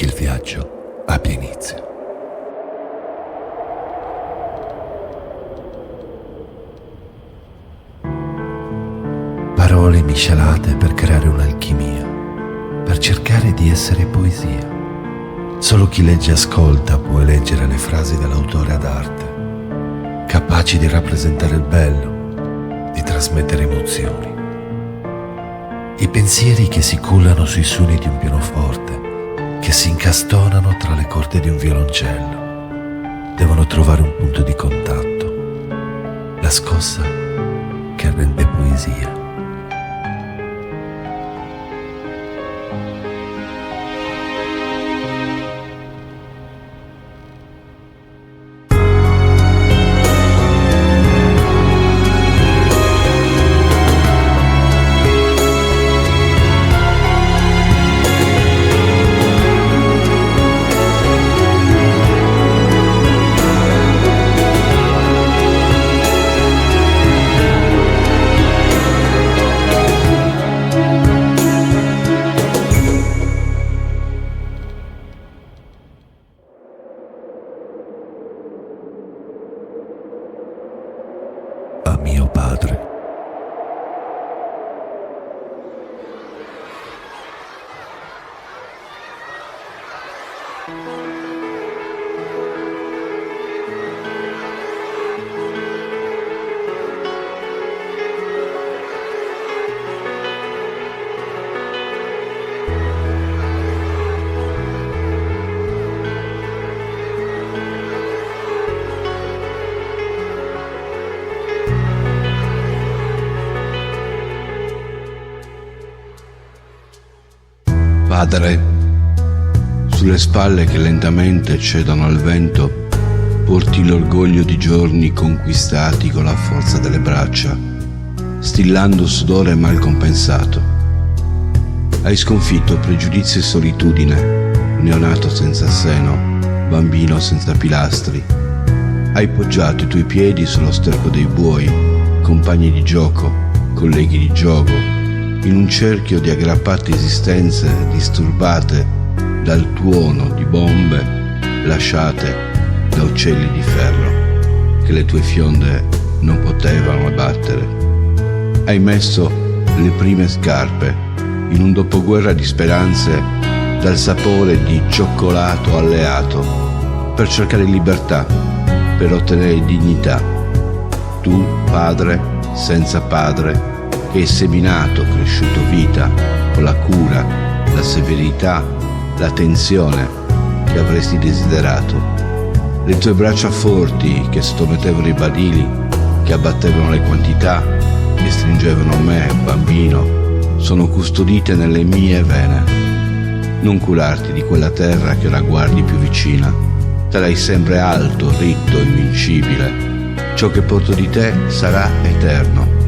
che il viaggio abbia inizio. Parole miscelate per creare un'alchimia, per cercare di essere poesia. Solo chi legge e ascolta può eleggere le frasi dell'autore ad arte, capaci di rappresentare il bello, di trasmettere emozioni. I pensieri che si cullano sui suoni di un pianoforte, che si incastonano tra le corde di un violoncello, devono trovare un punto di contatto, la scossa che rende poesia. A mio padre. Padre, sulle spalle che lentamente cedono al vento, porti l'orgoglio di giorni conquistati con la forza delle braccia, stillando sudore mal compensato. Hai sconfitto pregiudizi e solitudine, neonato senza seno, bambino senza pilastri. Hai poggiato i tuoi piedi sullo sterpo dei buoi, compagni di gioco, colleghi di gioco, in un cerchio di aggrappate esistenze disturbate dal tuono di bombe lasciate da uccelli di ferro che le tue fionde non potevano abbattere. Hai messo le prime scarpe in un dopoguerra di speranze dal sapore di cioccolato alleato per cercare libertà, per ottenere dignità. Tu, padre, senza padre, che hai seminato, cresciuto vita con la cura, la severità, l'attenzione che avresti desiderato. Le tue braccia forti che sottomettevano i badili, che abbattevano le quantità, che stringevano me, bambino, sono custodite nelle mie vene. Non curarti di quella terra che ora guardi più vicina. Sarai sempre alto, ritto, invincibile. Ciò che porto di te sarà eterno.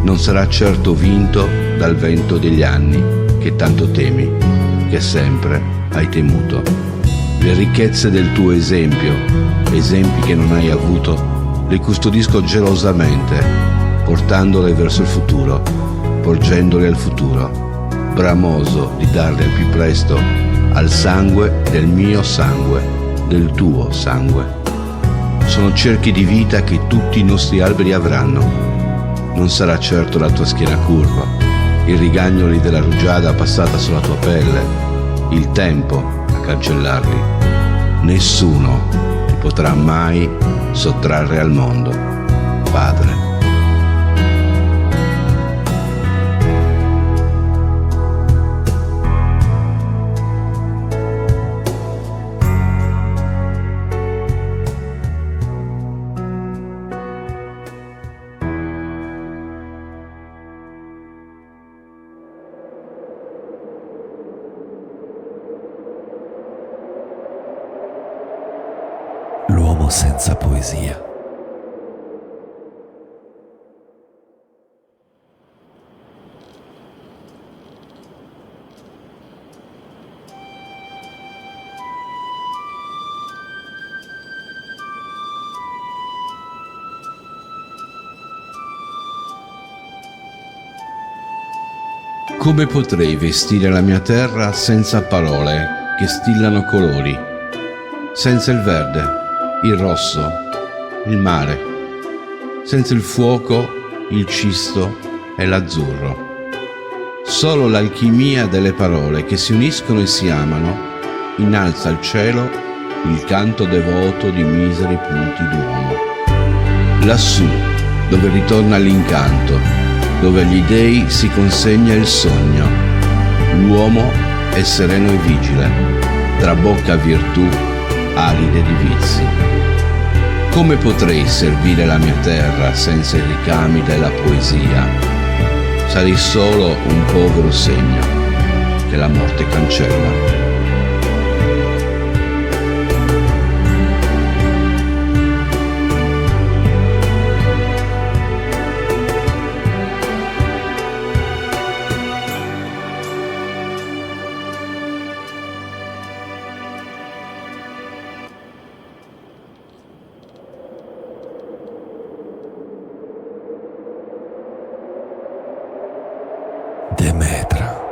Non sarà certo vinto dal vento degli anni che tanto temi, che sempre hai temuto. Le ricchezze del tuo esempio, esempi che non hai avuto, le custodisco gelosamente, portandole verso il futuro, porgendole al futuro, bramoso di darle al più presto al sangue del mio sangue, del tuo sangue. Sono cerchi di vita che tutti i nostri alberi avranno. Non sarà certo la tua schiena curva, i rigagnoli della rugiada passata sulla tua pelle, il tempo a cancellarli. Nessuno ti potrà mai sottrarre al mondo, Padre. L'uomo senza poesia. Come potrei vestire la mia terra senza parole che stillano colori, senza il verde, il rosso, il mare, senza il fuoco, il cisto e l'azzurro. Solo l'alchimia delle parole che si uniscono e si amano innalza al cielo il canto devoto di miseri punti d'uomo. Lassù, dove ritorna l'incanto, dove agli dei si consegna il sogno, l'uomo è sereno e vigile, trabocca virtù, aride di vizi. Come potrei servire la mia terra senza i ricami della poesia? Sarei solo un povero segno che la morte cancella. Demetra.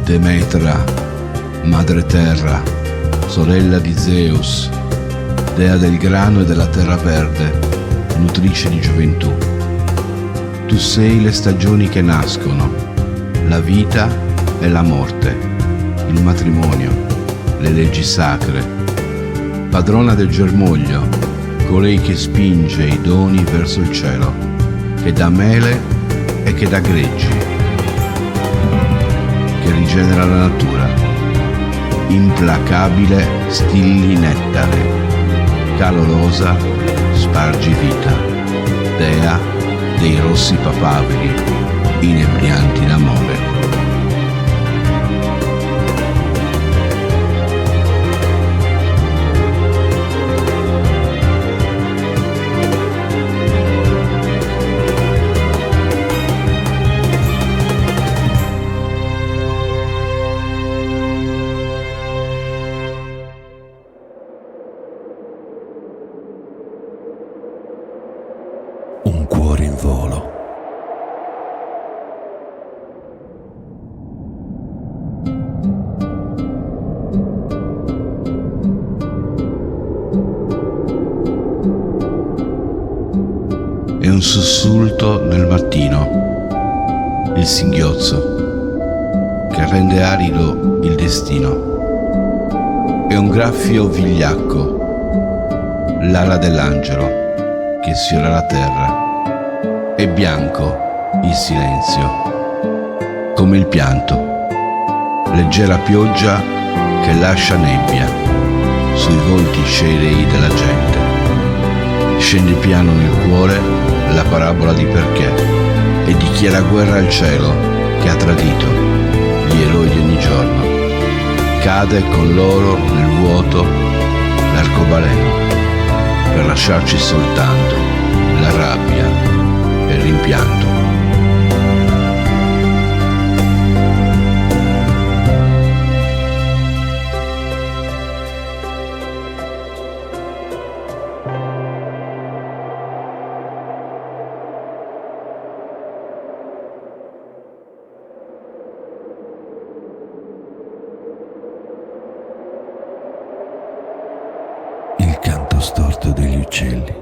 Demetra, madre terra, sorella di Zeus, dea del grano e della terra verde, nutrice di gioventù. Tu sei le stagioni che nascono, la vita e la morte, il matrimonio, le leggi sacre. Padrona del germoglio, colei che spinge i doni verso il cielo, che dà mele e che dà greggi, che rigenera la natura. Implacabile stilli nettare, calorosa spargi vita, dea dei rossi papaveri, inebrianti d'amore. Un cuore in volo. È un sussulto nel mattino, il singhiozzo che rende arido il destino. È un graffio vigliacco, l'ala dell'angelo che sfiora la terra. È bianco il silenzio, come il pianto, leggera pioggia che lascia nebbia sui volti cerei della gente. Scende piano nel cuore la parabola di perché e dichiara guerra al cielo che ha tradito gli eroi di ogni giorno. Cade con loro nel vuoto l'arcobaleno per lasciarci soltanto la rabbia e il rimpianto. Il canto storto degli uccelli.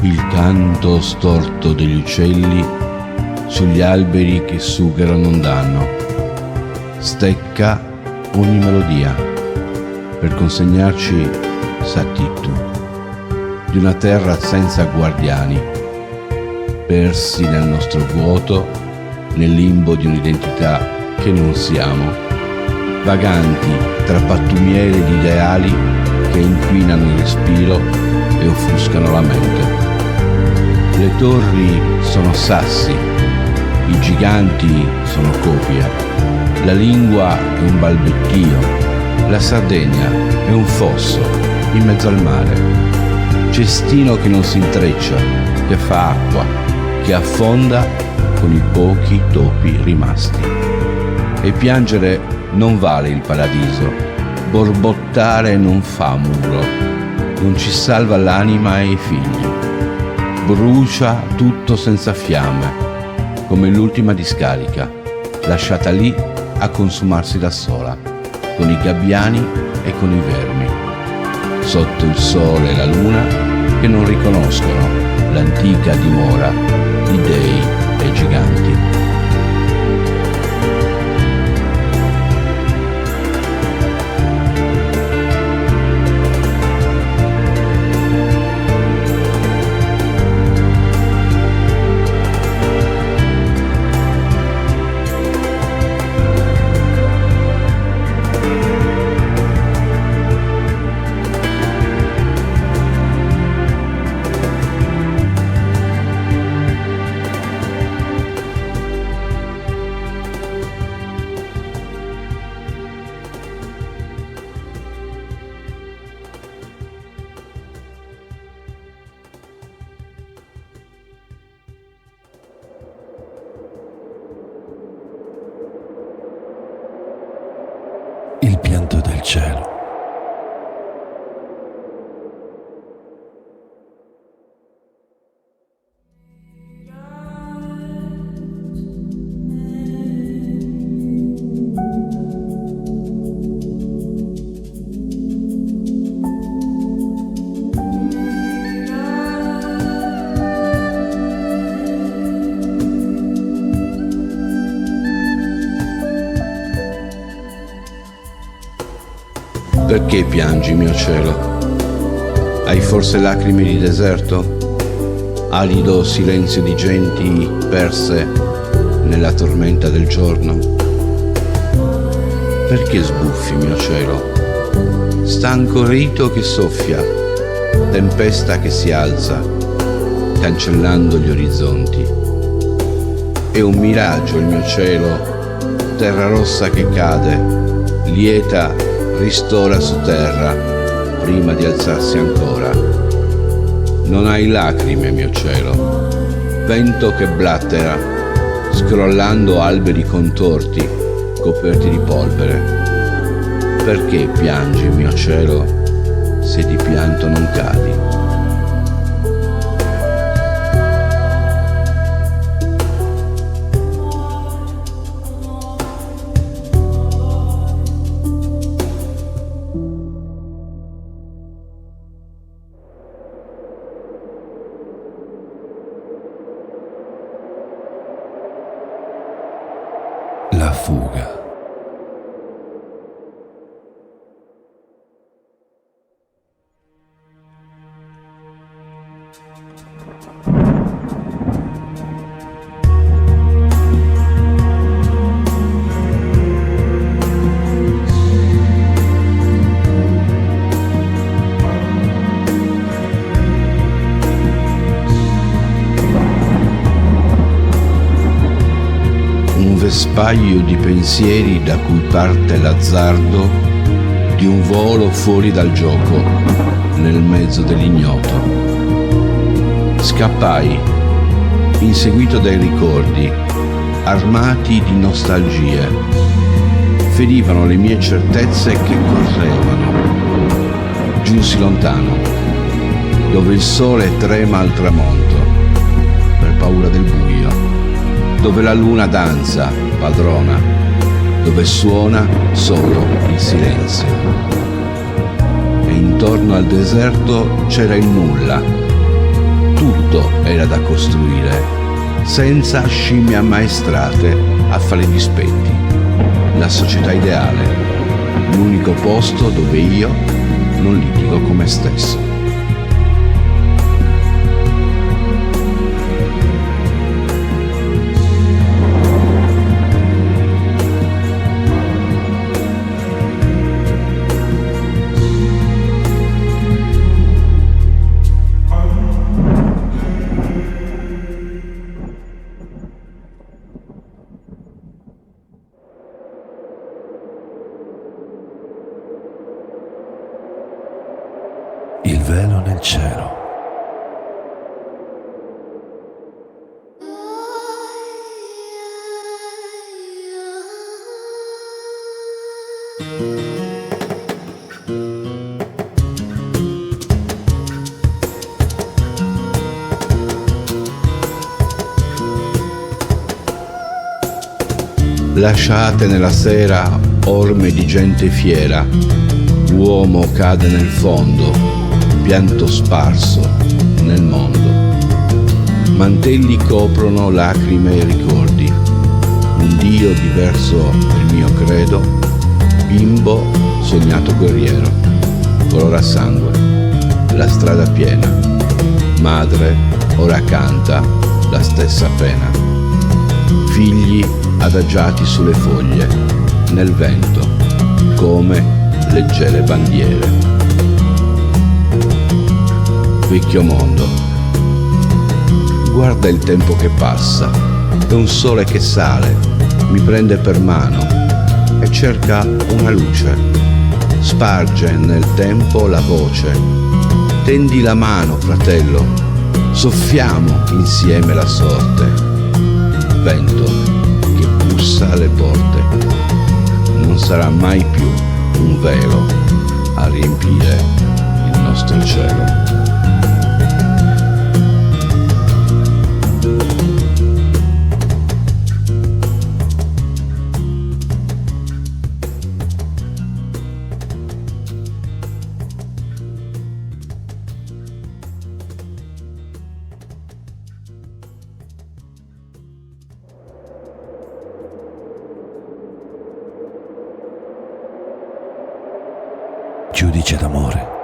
Il canto storto degli uccelli sugli alberi che sughero non danno, stecca ogni melodia per consegnarci Satitu di una terra senza guardiani, persi nel nostro vuoto, nel limbo di un'identità che non siamo, vaganti tra pattumiere di ideali che inquinano il respiro e offuscano la mente. Le torri sono sassi, i giganti sono copie, la lingua è un balbettio, la Sardegna è un fosso in mezzo al mare, cestino che non si intreccia, che fa acqua, che affonda con i pochi topi rimasti. E piangere non vale il paradiso, borbottare non fa muro, non ci salva l'anima e i figli. Brucia tutto senza fiamme, come l'ultima discarica, lasciata lì a consumarsi da sola, con i gabbiani e con i vermi, sotto il sole e la luna che non riconoscono l'antica dimora di dei e giganti. Il pianto del cielo. Perché piangi, mio cielo? Hai forse lacrime di deserto? Arido silenzio di genti perse nella tormenta del giorno? Perché sbuffi, mio cielo? Stanco rito che soffia, tempesta che si alza, cancellando gli orizzonti. È un miraggio il mio cielo, terra rossa che cade, lieta ristora su terra prima di alzarsi ancora. Non hai lacrime, mio cielo, vento che blattera, scrollando alberi contorti coperti di polvere. Perché piangi, mio cielo, se di pianto non cadi? La fuga. Vespaglio di pensieri da cui parte l'azzardo di un volo fuori dal gioco nel mezzo dell'ignoto. Scappai, inseguito dai ricordi, armati di nostalgie. Ferivano le mie certezze che correvano. Giunsi lontano, dove il sole trema al tramonto per paura del buio, dove la luna danza, padrona, dove suona solo il silenzio. E intorno al deserto c'era il nulla. Tutto era da costruire, senza scimmie ammaestrate a fare i dispetti. La società ideale, l'unico posto dove io non litigo con me stesso. velo nel cielo. Lasciate nella sera orme di gente fiera, uomo cade nel fondo, pianto sparso nel mondo. Mantelli coprono lacrime e ricordi, un Dio diverso del mio credo, bimbo sognato guerriero, colora sangue, la strada piena, madre ora canta la stessa pena, figli adagiati sulle foglie, nel vento, come leggere bandiere. Vecchio mondo, guarda il tempo che passa, è un sole che sale, mi prende per mano e cerca una luce, sparge nel tempo la voce, tendi la mano, fratello, soffiamo insieme la sorte, vento bussa alle porte, non sarà mai più un velo a riempire il nostro cielo. Giudice d'amore.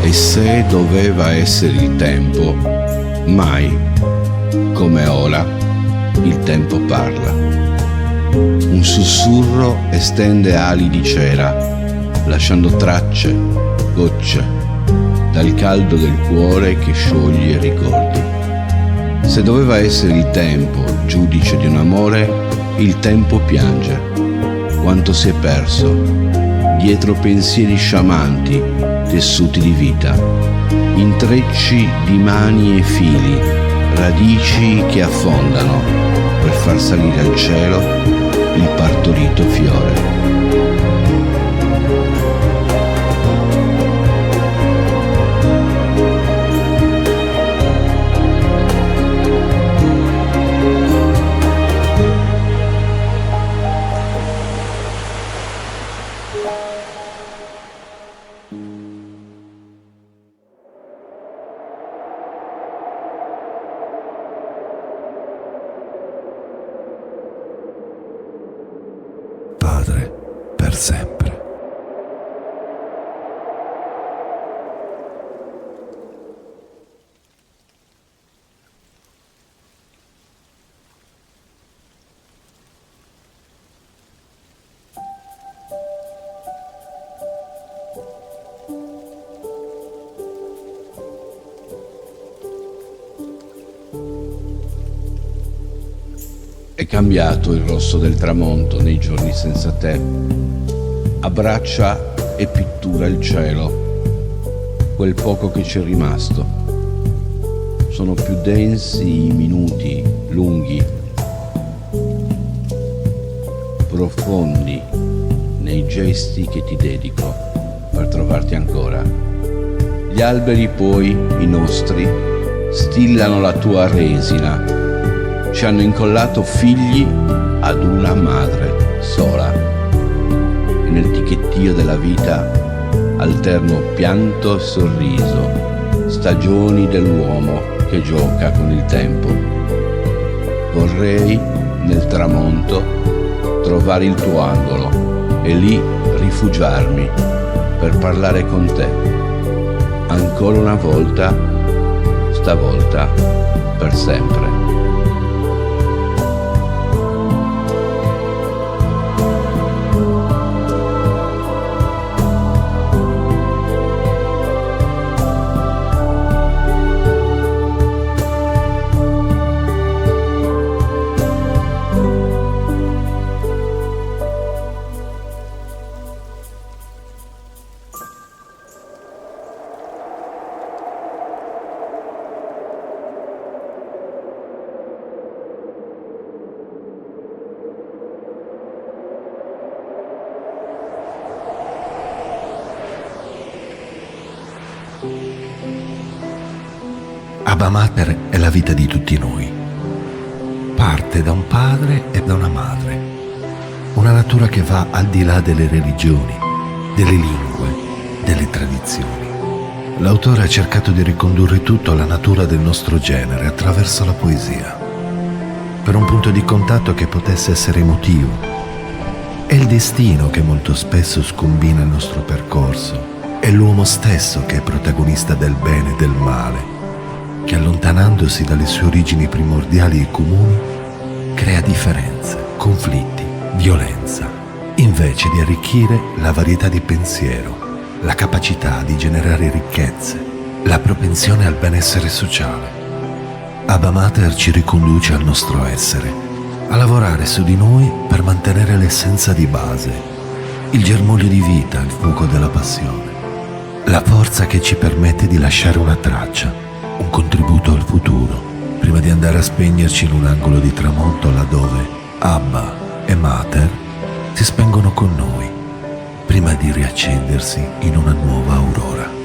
E se doveva essere il tempo, mai, come ora, il tempo parla. Un sussurro estende ali di cera, lasciando tracce, gocce, dal caldo del cuore che scioglie ricordi. Se doveva essere il tempo, giudice di un amore, il tempo piange. Quanto si è perso, dietro pensieri sciamanti, tessuti di vita, intrecci di mani e fili, radici che affondano per far salire al cielo il partorito fiore. Padre, per sempre. È cambiato il rosso del tramonto nei giorni senza te. Abbraccia e pittura il cielo, quel poco che c'è rimasto. Sono più densi i minuti, lunghi, profondi nei gesti che ti dedico per trovarti ancora. Gli alberi poi, i nostri, stillano la tua resina. Ci hanno incollato figli ad una madre sola. E nel ticchettio della vita alterno pianto e sorriso, stagioni dell'uomo che gioca con il tempo. Vorrei nel tramonto trovare il tuo angolo e lì rifugiarmi per parlare con te. Ancora una volta, stavolta per sempre. Abba Mater è la vita di tutti noi. Parte da un padre e da una madre. Una natura che va al di là delle religioni, delle lingue, delle tradizioni. L'autore ha cercato di ricondurre tutto alla natura del nostro genere attraverso la poesia, per un punto di contatto che potesse essere emotivo. È il destino che molto spesso scombina il nostro percorso, è l'uomo stesso che è protagonista del bene e del male, che allontanandosi dalle sue origini primordiali e comuni, crea differenze, conflitti, violenza, invece di arricchire la varietà di pensiero, la capacità di generare ricchezze, la propensione al benessere sociale. Abba Mater ci riconduce al nostro essere, a lavorare su di noi per mantenere l'essenza di base, il germoglio di vita, il fuoco della passione, la forza che ci permette di lasciare una traccia, un contributo al futuro, prima di andare a spegnerci in un angolo di tramonto laddove Abba e Mater si spengono con noi, prima di riaccendersi in una nuova aurora.